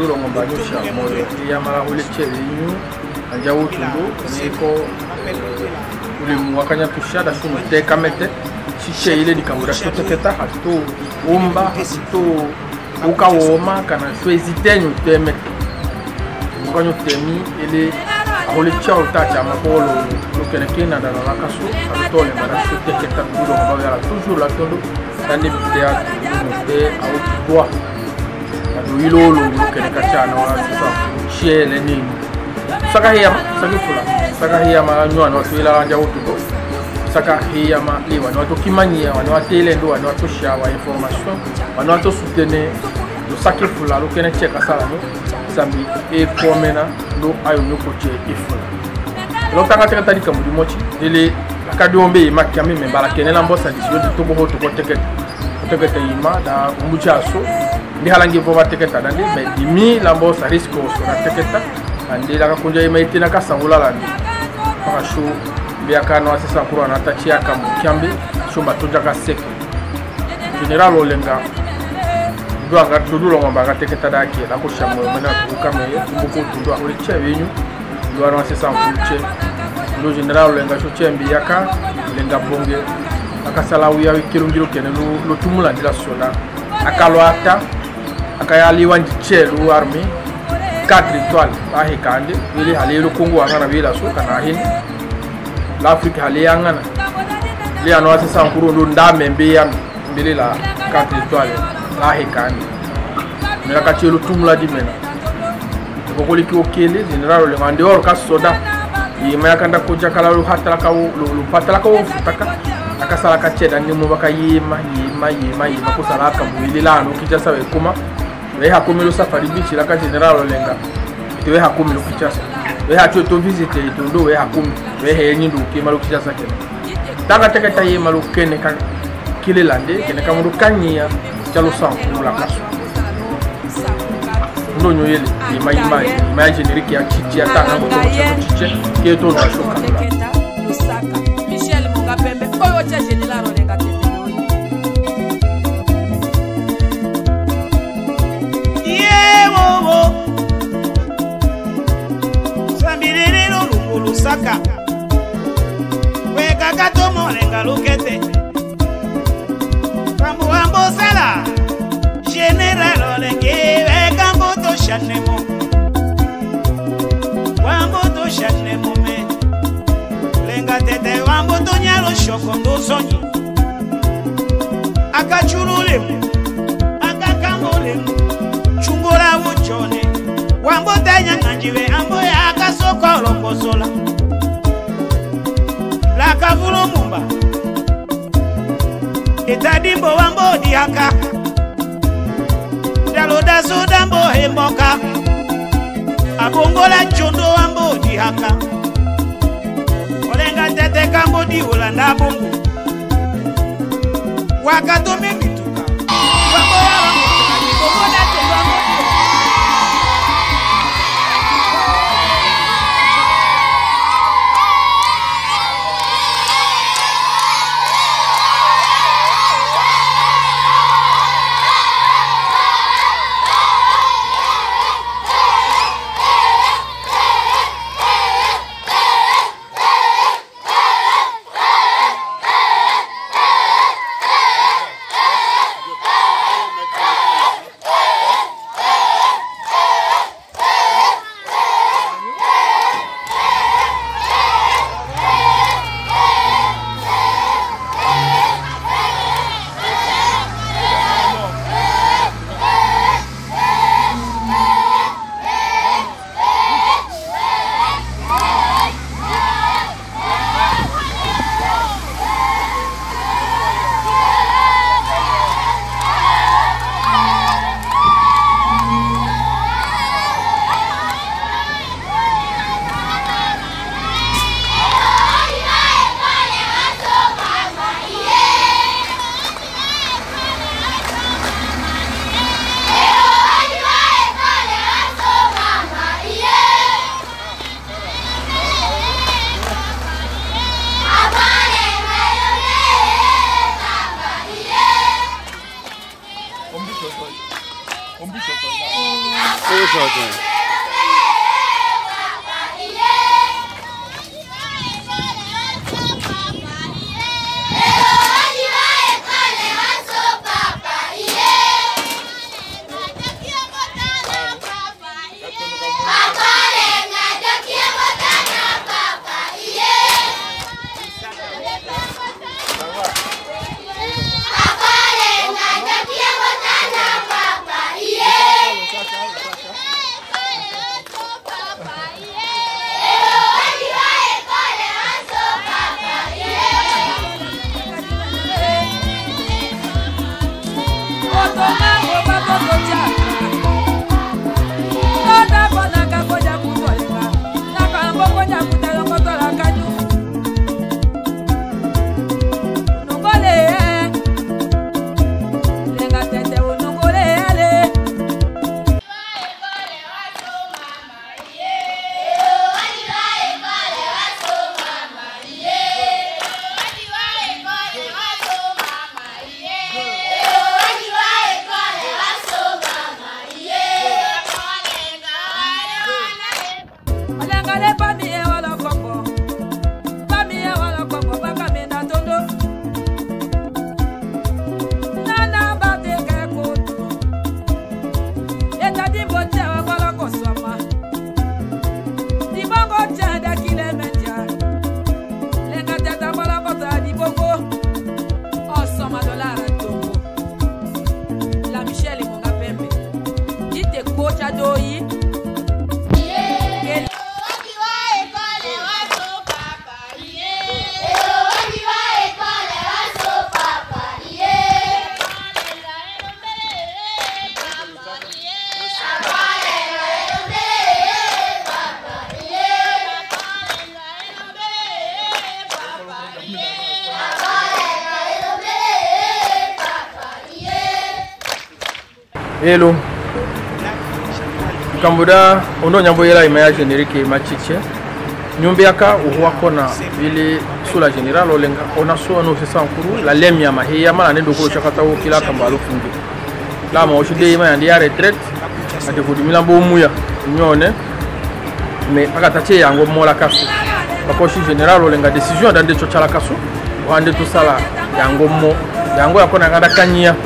tudulo ngombanyusha moyo ya mara ule chele inu anja utundo niko ule mwakanya tushada suno teka mete chiche ile dikabura toteketa hatu umba hatu ukawoma kana twezitenyu teme mkanyo temi ile ahole chao tacha makolo lokene kena dana lakaso atole mara toteketa tudulo ngobaya toujours la tondo tande bidea te au toi ado ilolo lokene kachana wa sa chele ni saka hiya ma nywana watwila anja utundo saka hiya ma liwa no to kimanyia wana watele ndo wana to shawa information wana to soutenir do sake fula lo kene cheka sala no sambi e komena ndo ayo no ko che ifula lo tanga teka tadi kamudi mochi dele akadiombe makiame membala kene la mbosa disio de to boho to ko teke ima da umbuchaso ndi halangi vo teketa dande be dimi la mbosa risco so na teketa andi la kunja ima itina kasangula la para show biakano asisa kuro na tachi aka mukyambe shumba toja ka seke general olenga ndo anga dudulo ngomba ka teketa dake la ko shamo mena tukame mbuko tundo ahole chebenyu ndo ana asisa mfuche ndo general olenga sho chembi yaka lenga bonge akasalawu ya kirungiro kene lo tumula ndila sola akalwata akayali wanji chelu army 4 étoiles ahi kande ili halelo kongo angana bila so kana hin l'Afrique hali angana li ano asisa nkuru ndo ndame mbe ya mbele la 4 étoiles ahi kande mera ka chelu tumula dimena ko koliki okele general le mande or ka soda yima yakanda ko jakala lu hatala ka lu patala ko futaka akasala ka cheda ni mu baka yima ko sala ka mwili lano kijasa we kuma we hakumi lo safari bichi la ka general lenga we hakumi lo kijasa we hacho to visite to ndo we hakumi we henyi ndo kima lo kijasa kene tanga teketa yima lo kene ka kile lande kene ka mundu kanyia chalo sanku la kaso ndo nyoyele yima generique ya chichi ya tanga mo to chichi ke to na shoka Michel Mungapembe oyo cha general lenga tete yewo sambilelo lukulu saka weka kato molenga lukete kambo ambo sala general lenge weka mboto shanemo wamboto shanemo me lenga tete wamboto nyalo shoko ndo sonyi akachurule akakamole chungora wuchone wambota nyanganjiwe ambo ya akasoko lokosola la kavulu mumba etadimbo wambo diaka daloda sodambo hemboka abongola chondo wambo diaka olenga tete kambo di ulanda bongo wakatome mituka wambo ya wambo bongola chondo wambo Hello. Kambuda ono nyambo yela imaya générique machiche. Nyumbiaka uhuako na vile sula general olenga ona so ono sesa nkuru la lemya mahiya mala nendo ko chakata o kila kambalo fungi. La ma oshide ima ya retraite ate ko dimila bo muya nyone mais akatache yango mola kaso. Bakoshi general olenga décision dande chochala kaso. Wande to sala yango mo yango yakona ngada kanyia.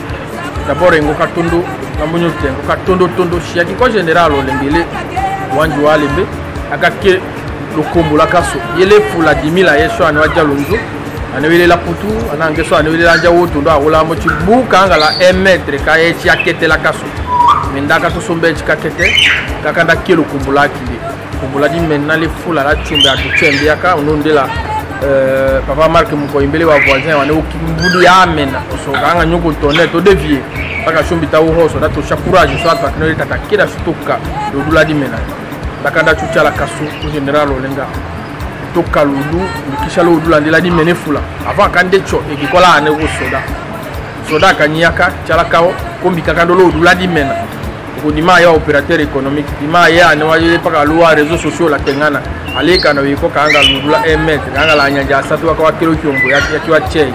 D'abord ngo katundu nambunyo tengo katondo tondo shiaki ko general olengele wanju walembe akake lokombo la kaso yele fula 10000 yeso ani waja lunzu anewele la putu anangeso anewele la jawo tondo awolambo chibuka angala 1 mètre ka yechi akete la kaso mendaka to sombe chikakete kakanda kilo kumbula kili kumbula di menna le fula la chumbe atuchembe yaka onondela papa Marc Mukoimbele wa voisin wane ukimbudu ya amena so kanga nyoko tonne to devier paka shumbi tawo hoso dato shakuraji so ata kinole tatakira stuka dodula di mena bakanda chuchala kasu general olenga toka ludu mikisha lo dula ndila di menefula avant kande cho ekikola ane ko soda kanyaka chala kawo kombi kakando lo dula di mena ko dima ya opérateur économique dima ya ane waje paka loi réseaux sociaux la tengana aleka na wiko kanga ludula 1 mètre kanga la nyanja satu waka kilo kyombo yakiwa chei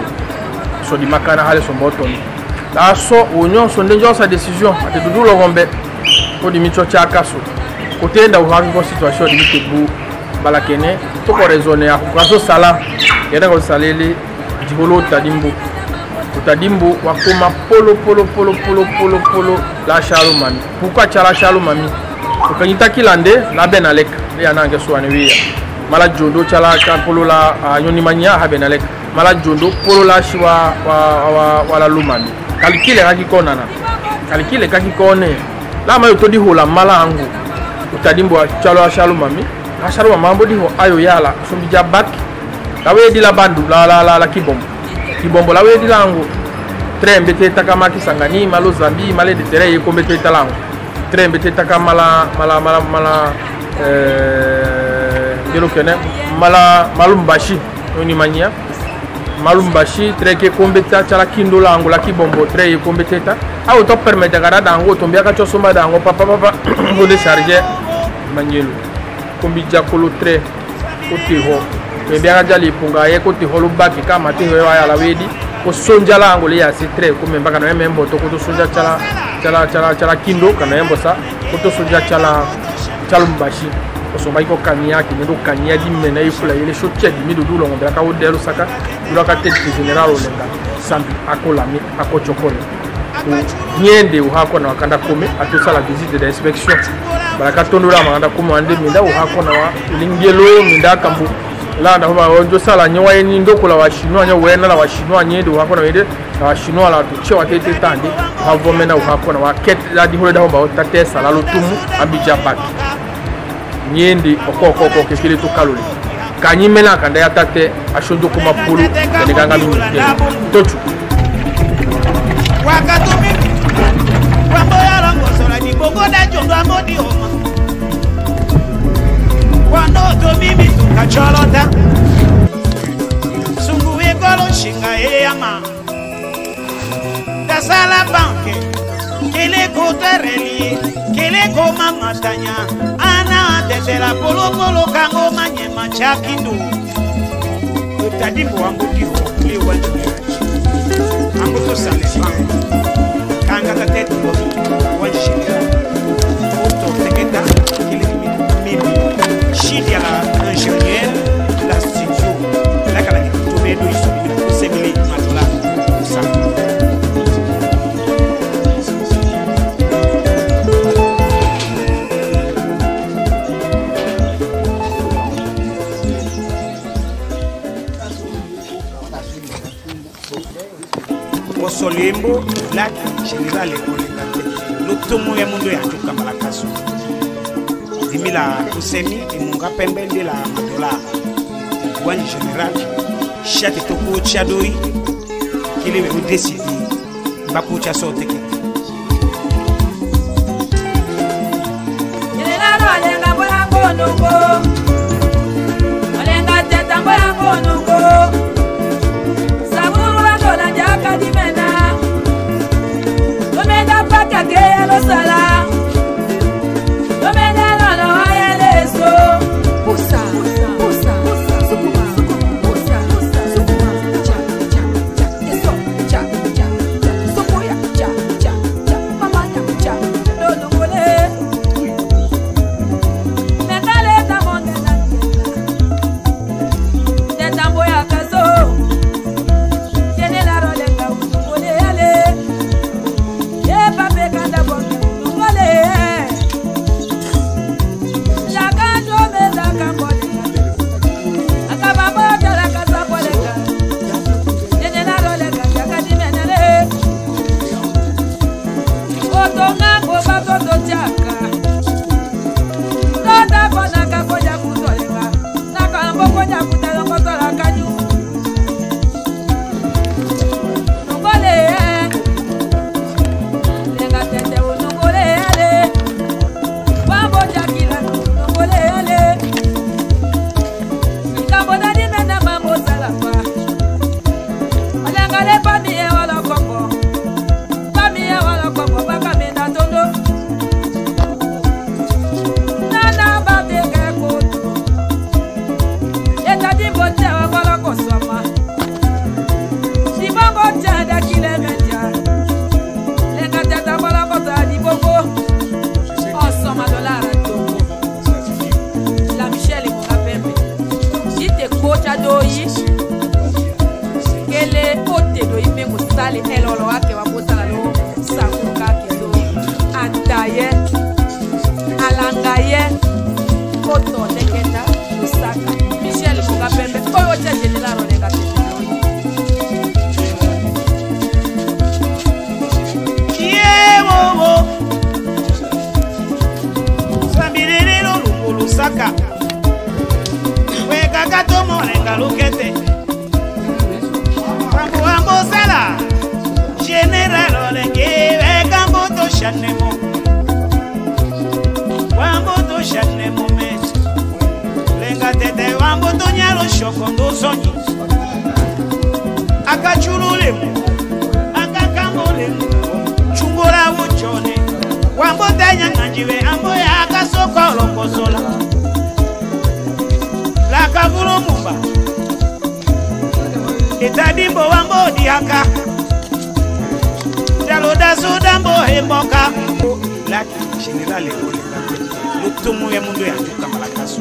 so di makana hale so mbotoni la so union so ndenjo sa décision ate dudulo gombe ko di micho cha kaso ko tenda uhavi ko situation di mitebu balakene to ko raisonner ya ko so sala yenda ko salele jigolo tadimbu wakoma polo la shalo mami pourquoi chala shalo mami ukanyita kilande la benalek ya nange soane wiya mala jondo chala polo la nyoni manya ha benalek mala jondo polo la shiwa wala lumami kalikile kaki kone la mayo to di hola mala angu utadimbu chalo shalo mami ashalo mambo di ho ayo yala sombi jabak tawe di la bandu la kibombo la we di lango trembe te takama kisangani malo zambi male de tere yekombe te talango trembe te takama mala delo kene mala malumbashi oni mania malumbashi treke kombe ta chala kindo lango la kibombo tre yekombe teta au to permettre gara dango tombia ka chosoma dango papa vo de charger manyelo kombi jakolo tre otiho bien jali punga ye ko ti holu baki kama ti wa ya la wedi ko sonja la ngole ya sitre ko memba kana membo to ko to sonja chala kindo kana membo sa ko to sonja chala mbashi ko so mai ko kania ki ndo kania di mena ifula ile so tia di midu dulo ngombe ka wodelo saka dulo ka tete general olenga sambi akola mi akochokole nyende uhako na wakanda kome atusala visite d'inspection baraka tondura makanda kome ande minda uhako na wa lingelo minda kambu la na ba onjo sala nyowa ni ndokola wa chinois nyo wena la wa chinois nyende uhako na wede na wa chinois la tuche wa tete tande havomena uhako na wa ket la di hole da ba otate sala lutumu ambija baki nyende okoko kekele to kalole kanyimela kanda ya tate ashonjo kuma pulu ne ganga mi tochu wakatumi wamboya longo sola ni bongo da jondo amodi oma wano to mimi tukacholota sungu ekolo shinga eyama dasala banke kele kotereli kele koma matanya ana tetela polo polo kango manyema chakindu utadimbo ambodi li wanjo amboto salefa kanga ta tête wanjo auto teketa kile mimi shidi ya ingénieur la studio la kala kitumendo iso kusemile matola sa Solembo la general olengate lutumu ya mundu ya tukambala kaso dimila kusemi imunga pembe ndela madola wani general chate toko chadoi kile we décider bako cha soteke general olenga boya konongo olenga teta boya konongo saburu la dola jaka dimena lo sala lo menelo lo ayeleso pusa sukuma pusa sukuma cha eso cha sukuya cha mama cha do ngole mekale ta monde na tambo ya kazo general olenga ngole ale Etadimbo wambo diaka Daloda sudambo hemboka Laki général Lutumu ya mundu ya juka malakasu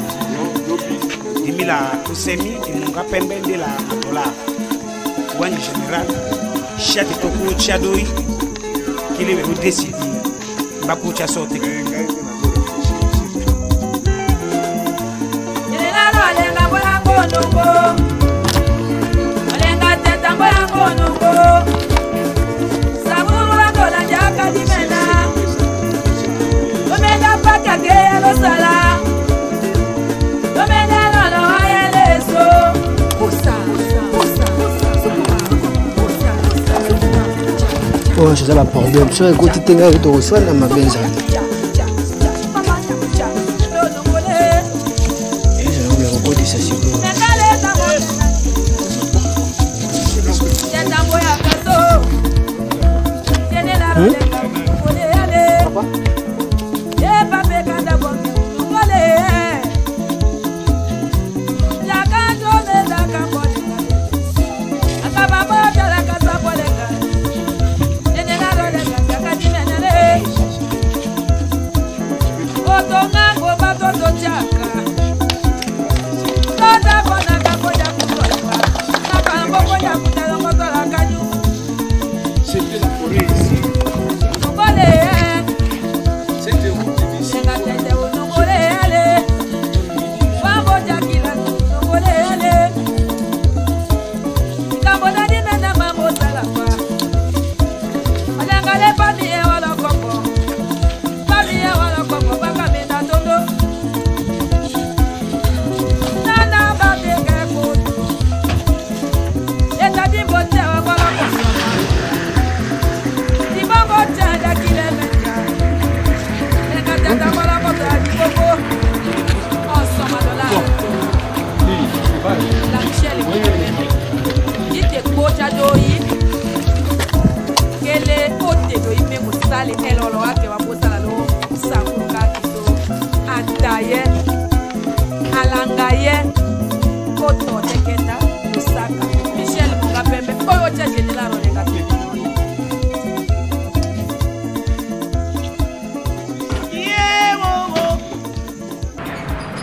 Dimila kusemi Imunga pembe de la madola Wani général Chati toku chadoi Kili we udesidi Baku chasote Olenga teta mboya konongo Sabura kola jaka dimena Omega paka ke lo sala Omega lolo ayeleso Pusa Oh, je sais pas problème. Sur écoute, tu as tout reçu dans ma maison.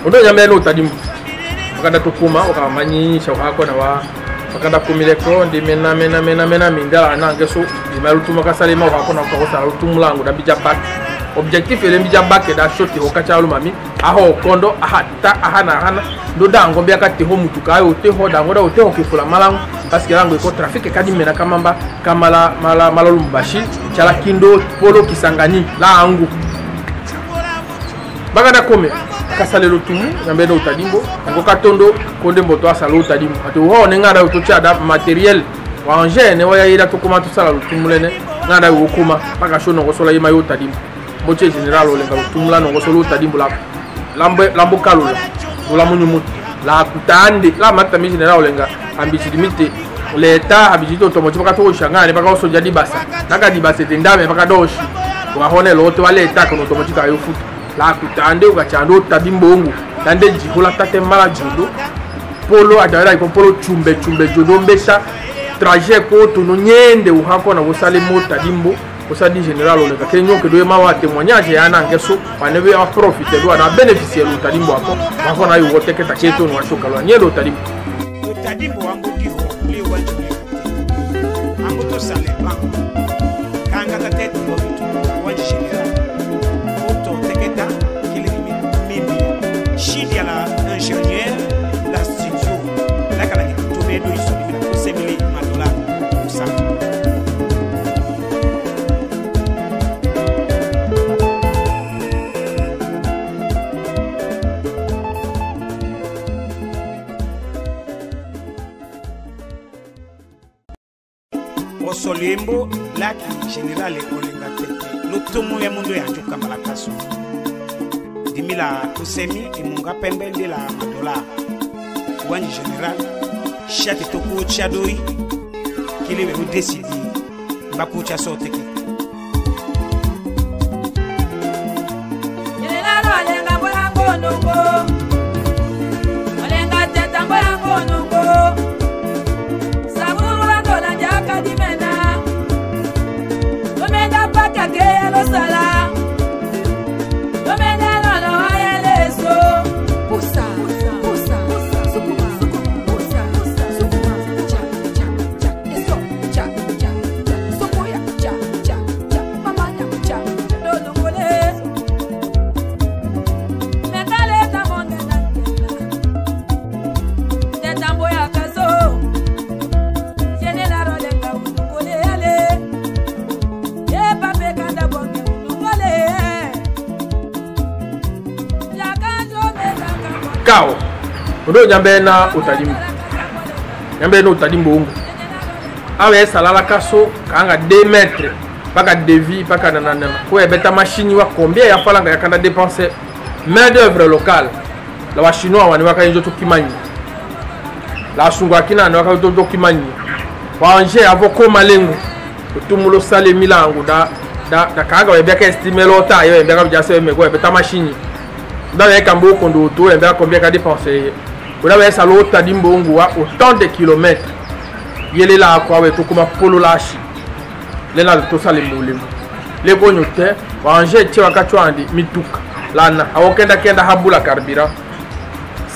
Odo nyambe lo tadimu wakanda tukuma wakamanyi shawako na wa wakanda kumileko ndi mena mindala na ngeso di marutuma kasalema wakona kwa rutumulangu da bijabak objectif ele bijabak da shoti okacha mami aho kondo ahata ahana ndo dango bia kati ho mutuka ayo te ho dango da te ho kifula malangu parce que lango iko trafic kadi mena kamamba kamala malolumbashi chala kindo polo kisangani la angu bagada kome kasale lutumu nyambe do tadimbo ngo katondo konde mboto asala utadimbo ati ho ne ngada utocha da materiel wa anje ne waya ira to kuma to sala lutumu lene ngada ukuma paka shono ngo sola yima yo tadimbo moche general ole ngalo tumula no ngo solo tadimbo la lambo kalula do la munyumu la kutande la mata mi general ole nga ambiti limite leta habiti to moche paka to shangane paka so jadi basa naka di basa tendame paka doshi wa hone loto wale eta kono to moche ka yo futu la kutande ukachando tadimbongo tande jikola tate mala judo polo adara ipo polo chumbe judo mbesha trajet ko to no nyende uhako na wosale mota dimbo osadi general ole ka kenyo ke do mawa témoignage yana ngeso panebe a profiter do na bénéficier lo tadimbo ako bako na yo woteke ta cheto no ashoka lo nyelo tadimbo wango diho le wajue ango to sale ba kanga ta tete mo bitu waji general Chidi à l'ingénieur, la studio, la canne de tourner de ici, la Semili Madola, tout ça. Au Solimbo, la général est au Lingate, l'automo ya mundo ya Juka Malakasu. Dimila kusemi imunga pembe de la madola Wani général Chati toku chadoi Kili we udesidi Baku chasote ki Olenga mboya konongo Olenga teta mboya konongo Sabura kola jaka kao ndo nyambena utadimbo nyambena utadimbo ungu awe salala kaso kanga 2 mètres paka devis paka nanana ko ebeta machine wa combien ya falanga ya kanda dépenser main d'œuvre locale la wa chinois wani waka njo tukimanyi la sungwa kina na waka to kimanyi wa anje avoko malengo tumulo sale milango da kanga wa beka estimer lota yo beka bjase me ko ebeta machine da ya kambo kondo to ebeka combien ka dépenser ko da wa salo utadimbo ungu wa autant de kilomètres yele la kwa we tukuma polo lashi lela to sale mulimo le gonyo te wa anje che wakati andi mituka lana awokenda kenda habula carburant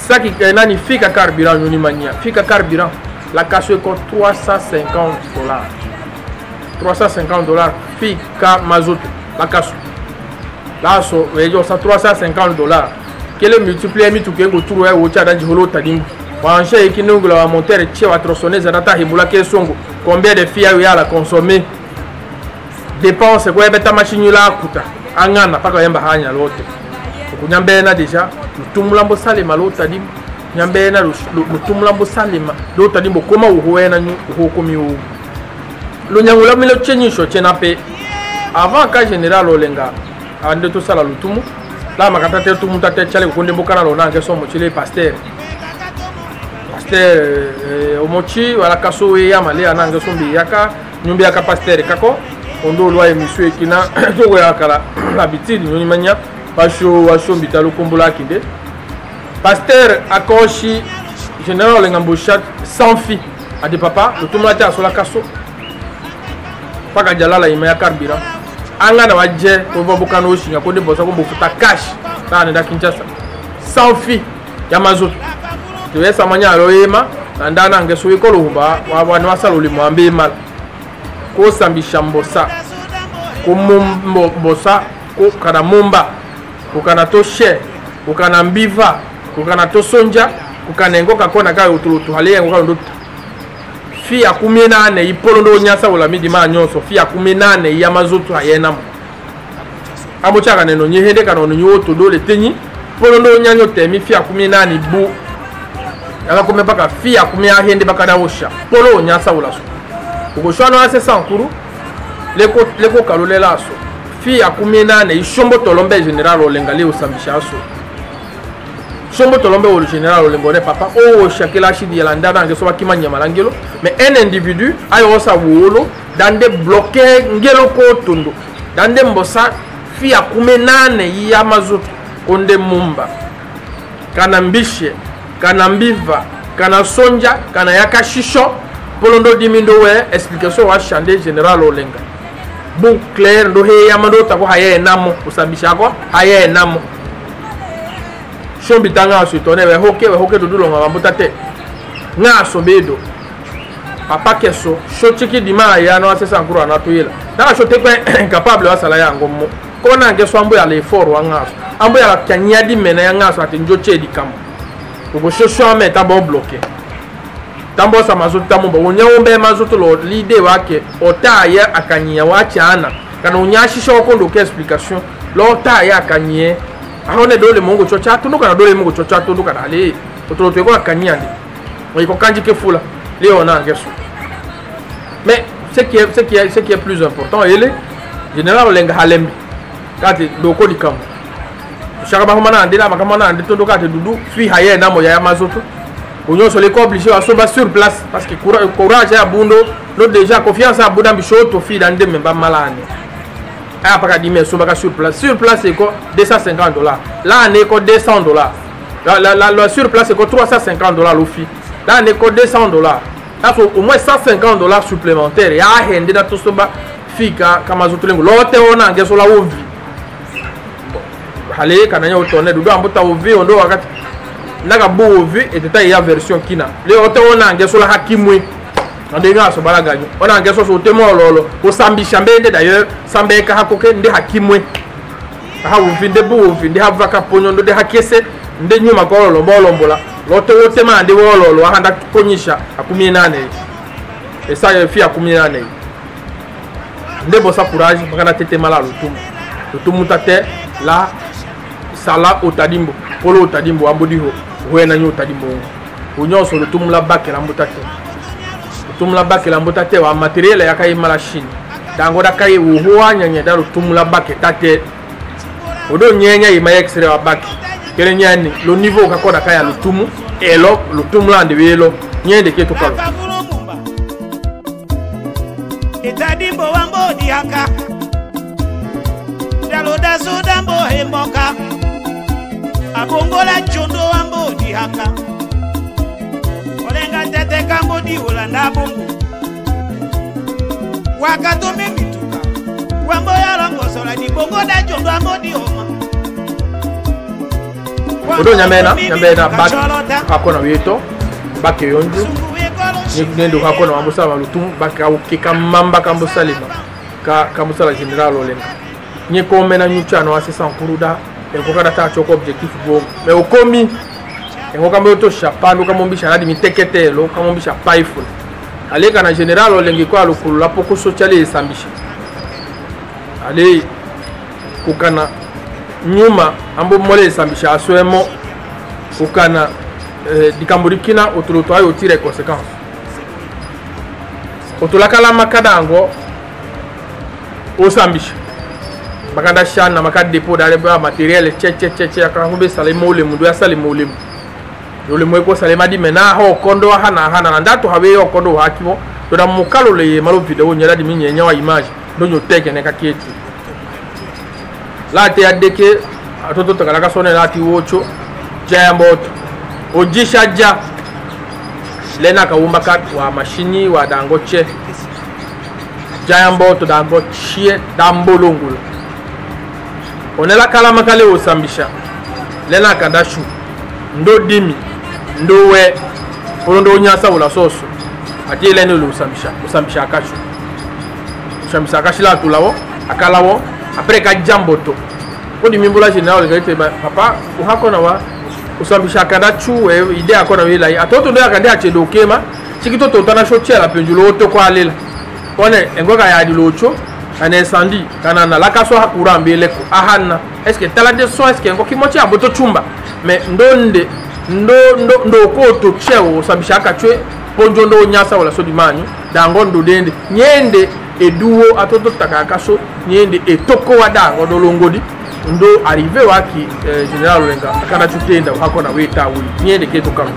saki nani fika carburant nyoni mania fika carburant la casse coûte $350 $350 fika mazout la casse là so wejo sa $350 kele multiplier mituka ngo turu ya wocha danji holo tadimbo Wanche ikinungula wa montere che wa trosoneza nata hibula ke songo combien de filles ya la consommer dépense ko ebeta machine la kuta angana paka yamba hanya lote kunyambena deja lutumula mbo salema lota dim nyambena lutumula mbo salema lota dim koma uhoena nyu uhokomi u lunyangula milo chenyisho chenape avant ka général olenga ande to sala lutumu la makata te tumu tate chale konde mbokana lona ngeso mo chile pasteur omochi wala kaso ya male ananga sombi yaka nyumbi yaka pasteur kako ondo lwa emission ekina to yakala habitude nyoni manya pasho wasombi talo kombola kinde pasteur akoshi général ngamboshat sans fille a de papa le tumata asola kaso paka jalala imaya karbira anga na waje ko bobukana oshinga ko de bosa ko bofuta cash na nda Kinshasa sans fille ya mazoto tuwe samanya aloyema ndana ngeso ikolo humba wabwana wasalo limwambe mal ko sambisha mbosa ko mbosa ko kana mumba ko kana toshe ko kana mbiva ko kana tosonja ko kana ngoka kona kayo utulutu hale ngoka ndo fi ya 18 ipolo ndo nyasa wala midima nyonso fi ya 18 ya mazoto ayena mo abo chaka neno nyehende kana no nyoto dole tenyi polo ndo nyanyo temi fi ya 18 bu yala kome baka fi ya kumia hende baka dawosha polo nyasa ulaso ukoshwana ase sankuru leko kalole laso fi ya kumina ne ishombo tolombe general olenga le usambisha aso shombo tolombe o general olengone papa o shakila shidi yala ndana ngeso bakimanya malangelo mais un individu ayo sa wolo dande bloquer ngelo ko tondo dande mbosa fi ya kumina ne ya mazoto konde mumba kana mbishe kana mbiva kana sonja kana yaka shisho polondo dimindo we explication wa chande general olenga bon clair ndo he yamando tako haye namo usabisha ko haye namo shombi tanga asitone we hoke dudulo ngamba te nga sobedo papa keso shochiki dima ya no asesa nkuru anatoyela na shote kwa incapable wasala yango mo kona ngeso ambo ya l'effort wa ngaso ambo ya kanyadi mena ya ngaso atinjoche di kambo uko shosho ame tabo bloqué tambo sa mazoto tambo wonyombe mazoto lo lide wake otaya akanyia wachana kana unyashisha okondo ke explication lo otaya akanyie ahone dole mungu chocha tunduka na dole mungu chocha tunduka na ale otolo ko akanyia ndi iko kanji ke fula leo na ngeso mais ce qui est plus important ele général lenga halembi kati doko dikam chaka ba homana ndela makamana ande tunduka te dudu fi haye na mo ya mazoto onyo so les obligé à soba sur place parce que courage ya bundo no déjà confiance à buda bishoto fi dande memba malane a pas dire so baka sur place c'est quoi $250 là on est quoi $200 la sur place c'est quoi $350 le fi là on est quoi $200 là faut au moins $150 supplémentaires ya hende da to soba fika kama zotulengo lote ona ngeso la ovi hale kana nyo tone dudu ambuta ovi ondo wakati naga bovi eteta ya version kina le otona ngeso la hakimwe ndenga so balaganyo ona ngeso so temo lolo osambisha mbende d'ailleurs sambeka hakoke ndi hakimwe ha uvinde bovi ndi havaka ponyo ndo de hakese nde nyuma ko lolo bolombola lote wote mande wololo ahanda konyisha 18 esa ya fi 18 ndebo sa courage makana tete mala lutumu tate la sala otadimbo polo otadimbo ambodiho wena nyota di mongo unyoso lutumula bake la mbutate lutumula bake la mbutate wa materiel ya kai machine dango da kai uhuwa nyanya da lutumula bake tate odo nyenya ima extra wa bake kele nyani lo niveau kakona kaya lutumu elo lutumula ndewelo nyende keto kalo etadimbo wambo diaka daloda sodambo hemboka abongola chondo wambo diaka olenga tete kambo di olanda bongo wakatome mituka wambo yalango sola di bongo da chondo wambo di oma odo nyamena bak hakona weto bak yonju nendo hakona wambo sala lutum bak awukika mamba kambo salima kambo sala general olenga nye komena nyuchano asesa nkuruda engokada ta choko objectif bo mais okomi engokambe to chapando kamombisha nadi miteketelo kamombisha paiful aleka na general olengi kwa lokulu la poko sociale esambisha ale kukana nyuma ambo mole esambisha aswemo kukana dikamburikina otuluto ayo tire conséquence otulakala makadango osambisha bakanda shana makade depot dale ba materiel che akambe sale mole mundu ya sale mole le mweko sale madi mena ho kondo hana ndato habe yo kondo hakimo to da mukalo le malo video nyala di minyenya wa image ndonyo teke ne kaketi la te adeke atoto takala ka sone lati wocho jambot ojisha ja lena ka umba kat wa mashini wa dangoche jambot dangoche dambolongula onela kala makale osambisha lena kadashu ndo dimi ndo we ndo nyasa wala soso ati lene lo osambisha akashu osambisha akashi la tulawo akalawo après ka jamboto odi mimbula general gaite papa uhako na wa osambisha kadachu ide akona wela atoto ndo akande achedo kema chikitoto tana shochela penjulo oto kwa alela one engoka ya dilocho un incendie kanana la kaso hakura mbele ko ahana est-ce que tala de so est-ce que ngoki mochi aboto chumba mais ndonde ndo ko to cheo sabisha kachwe ponjo ndo nyasa wala so dimanyu dango ndo dende nyende eduwo atoto takakaso nyende etoko wadango ndo longodi ndo arrivé waki general lenga akana tutenda hakona weta wi nyende keto kama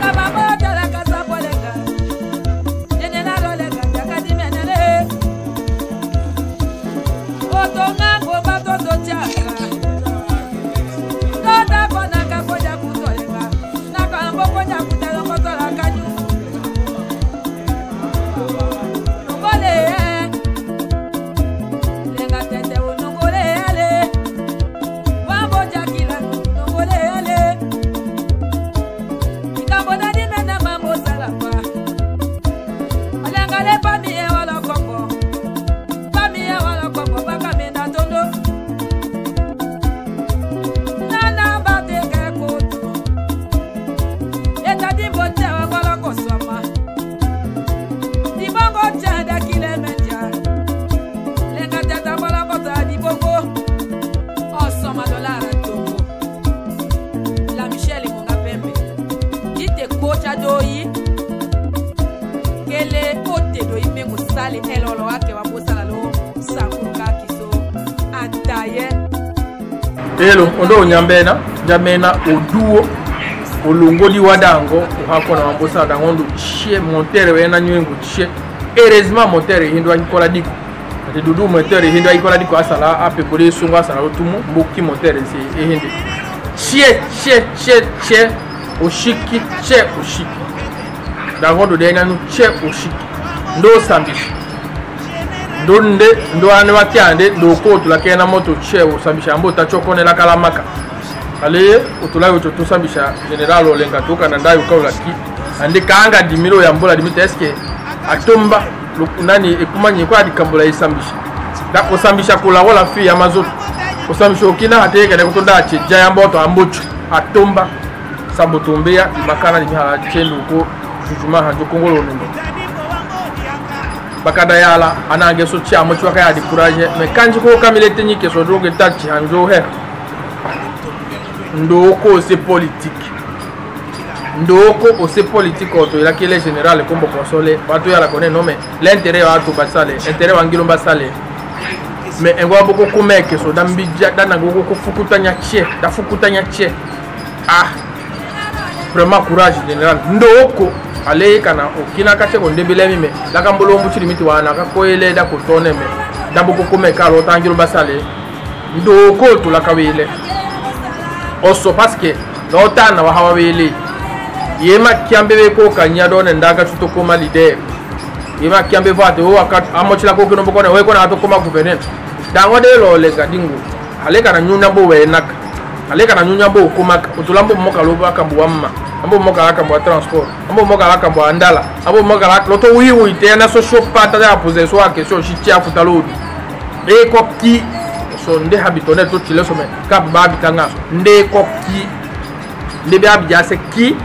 Elo ondo nyambena jamena oduo olongodi wadango uhako na mambosa dangondo chie montere wena nywengu chie heureusement montere hindwa ikola diko ati dudu montere hindwa ikola diko asala ape kole sunga asala otumu mboki montere si ehinde chie oshiki chie oshiki dangondo dena nu chie oshiki ndo sambishi ndonde ndo ane wakiande ndo ko tulakena moto cheo sambisha mbota chokone la kalamaka ale utulayo to sambisha general olenga toka na ndayo kaula ki ande kanga dimiro ya mbola dimite eske atomba nani ekumanye kwa dikambula isambisha da osambisha kula wala fi ya mazoto osambisha okina hateke ne kutonda ache jaya mboto ambucho atomba sabotombea makana ni hala chendo ko juma hanjo kongolo ndo bakada yala anange so chia mo chwaka ya di courage me kanji ko kamile tenyike so droge tachi hanjo he ndo ko c'est politique ndoko aussi politique auto il a qui est général comme consolé bato ya la connaît non mais l'intérêt wa to basale intérêt wa ngilo basale mais en gwa boko kumeke so dambija dana go ko fukutanya che da fukutanya che ah vraiment courage général ndoko ale kana okina kache ko ndebele mime la kambolo mbuchi limiti wana ka koele da ko tone me da boko kumeka lo tangilo basale ndoko to la kawele oso parce que lotana wa hawawele yema kiambe ko kanya don ndaga tuto koma leader yema kiambe vate o akat amochila ko kino bokona we kona to koma gouverneur dango de lo le gadingo ale kana nyuna bo we nak ale kana nyunya bo koma utulambo moka lo bakambu wamma ambo moka akambu transport ambo moka akambu andala ambo moka loto wiwu itena so shopata da poser so question chitia futalodi e ko ki so nde habitone to chile so me kap ba bitanga nde ko ki nde be abja se ki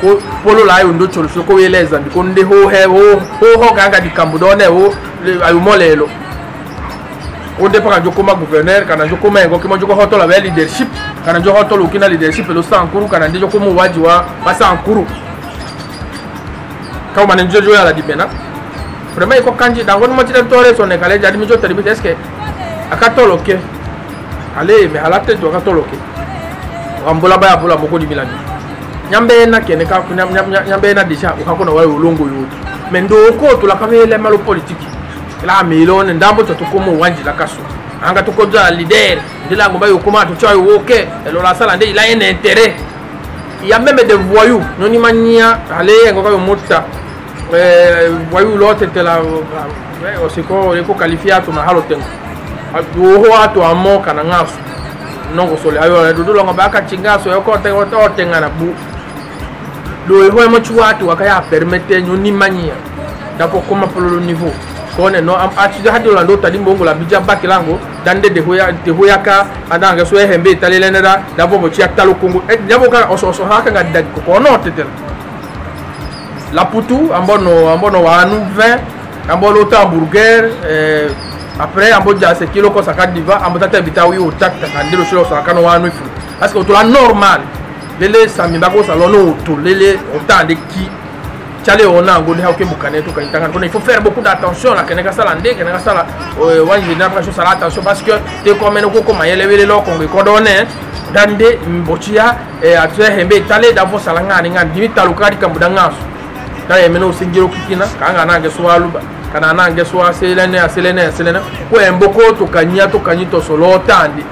ko polo la yo ndo cholo so ko yeleza ndi ko nde ho he ho ganga di kambudone ho ayu molelo o de pa jokoma gouverneur kana jokoma ngo kimo joko hotola ba leadership kana joko hotola ukina leadership lo sankuru kana ndi joko mu waji wa basankuru ka ma njo ya la dibena vraiment iko kanji dango mo tire tore so ne kale jadi mi jotori bi est-ce que akatoloke ale me halate to akatoloke ambola ba abola moko di milani nyambe na kene ka nyambe na deja ukakona wale ulongo yote mendo ko to la kamele malo politique la milone ndambo to komo wanji la kaso anga to ko ja leader ndila ngomba yo koma to chayo woke elo la sala nde ila un intérêt il y a même des voyous noni mania ale ngoka yo mutta voyous l'autre te la osiko eko qualifiato na halo tengo do watu amoka na ngaso nongo sole ayo dudulo ngaba ka chingaso yoko te ngana bu do ho mo chuatu akaya permettre nyoni mania dako koma polo niveau kone no am ati hadi la ndo tadi mbongo la bija bakilango dande de hoya ka adanga so hembe talelenera dabo mo chia talo kongo dabo ka oso haka ngada ko no tetel la putu ambono wa anu 20 ambolo hamburger après amboja se kilo ko saka diva ambotata bitawi o takta andelo shilo saka no wanu ifu parce que to la normal lele sami bako salono to lele otande ki chale ona ngoni hauke bukane to kanyitanga il faut faire beaucoup d'attention la keneka sala ndeke keneka sala wanji na pas sala attention parce que te comme no ko mayele wele lo kongo ko donne dande mbochia atwe hembe tale davo sala ngani ngani dimita lukadi kambudangaso kaya meno singiro kikina kanga nange swaluba kana nange swa selene ko emboko to kanyito solo tandi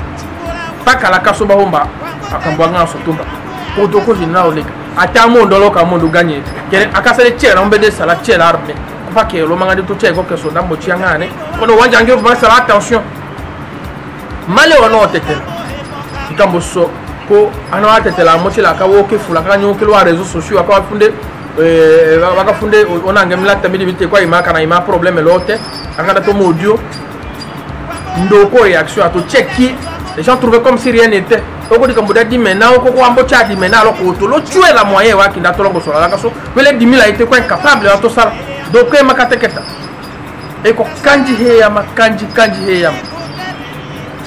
paka la kasoba homba akambwanga sotumba ko jina oleka ata mondo loka mondo ganye kere akasale chera mbede sala chera arme kwa ke lo mangadi to cheko ke so ndambo chiangane kono wanjange ba sala attention male wono tete ikambo so ko ano atete la mochila ka woke fula ka nyoke lo réseaux sociaux aka funde wakafunde onange mlata midi bite kwa imaka na ima problème lote akada to audio ndoko réaction ato cheki les gens trouvaient comme si rien n'était oko di kambuda di maintenant oko ko ambo chati maintenant alors ko to lo tuer la moyen wa kinda to longo so la kaso wele 10 000 a été quoi incapable to sala donc e makateketa e ko kanji he yam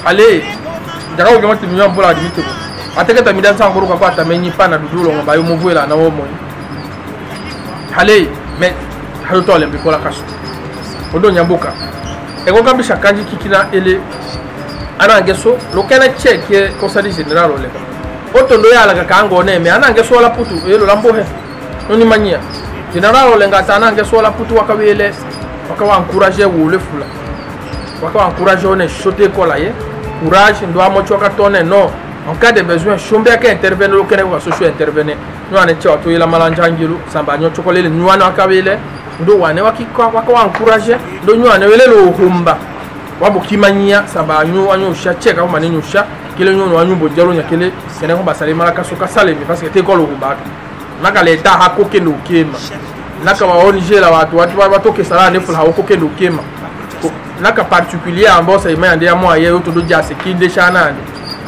ale daga ko mati nyam bola di mito ateketa midan sa ngoro kwa ta menyi pana dudulo ngba yo movuela na wo moy hale mais halo to le bikola kaso odo nyambuka e ko kambisha kanji kikina ele ana ngeso lokena cheke ko sadi general ole oto ndo yala ka ngone me ana ngeso la putu elo lambo he noni mania general ole ngata ana ngeso la putu wakawele wakawa encourager wole fula wakawa encourager one shote kola ye courage ndo amocho ka tone no en cas de besoin chombe ka intervenir lokena ko socio intervenir no ane cho to ila malanja ngilu samba nyo chokolele nywana wakawele ndo wane wakikwa wakawa encourager ndo nywana wele lo humba wabo kimanya saba anyu cheka ko manenyo sha kile nyono anyu bojalo nyakele kene ko basale mala kasoka salemi parce que te ko lo kubaka naka leta hako kendo kema naka waoni jela watu batoke sala ne fula hako kendo kema naka particulier ambosa imande ya mwa yeyo to do jase kinde shanane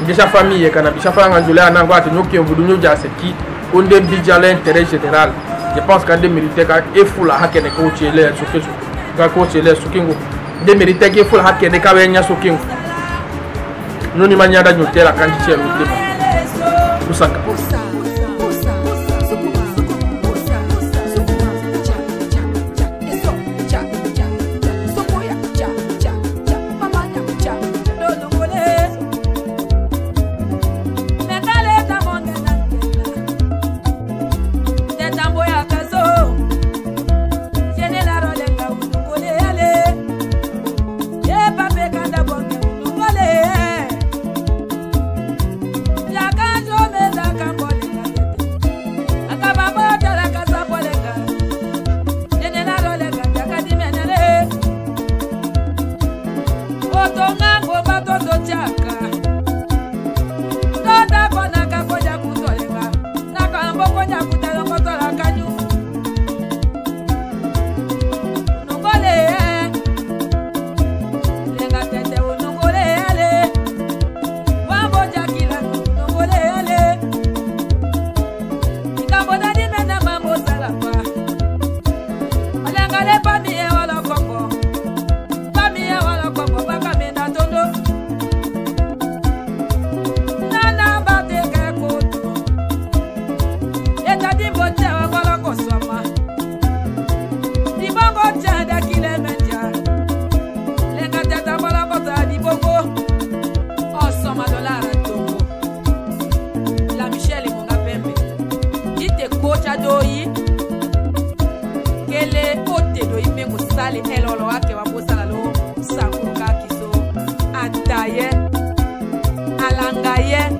ndesha famille kana bisha fanga njula nango ati nyoke mbudu nyo jase ki onde bijala intérêt général je pense qu'en de militaire ka efula hakene ko chele sokeso ga ko chele sokingo de mérite que faut hacker de kawenya sokingo noni manyada nyotela kanji chelo tema usaka doyi kele ote doyi mengo sale elolo wake wabosala lo sakuka kiso ataye alangaye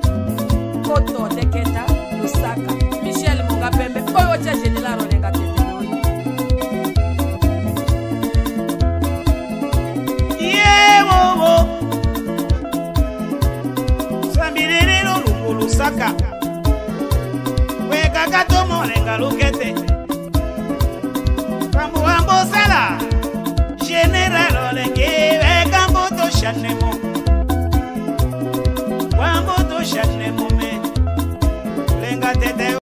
koto teketa lusaka Michel Monga Pembe oyo cha general olenga tete doyi yewo sambirere lo lusaka weka tomo lenga lukete Kambo ambosala general olenge weka mboto shane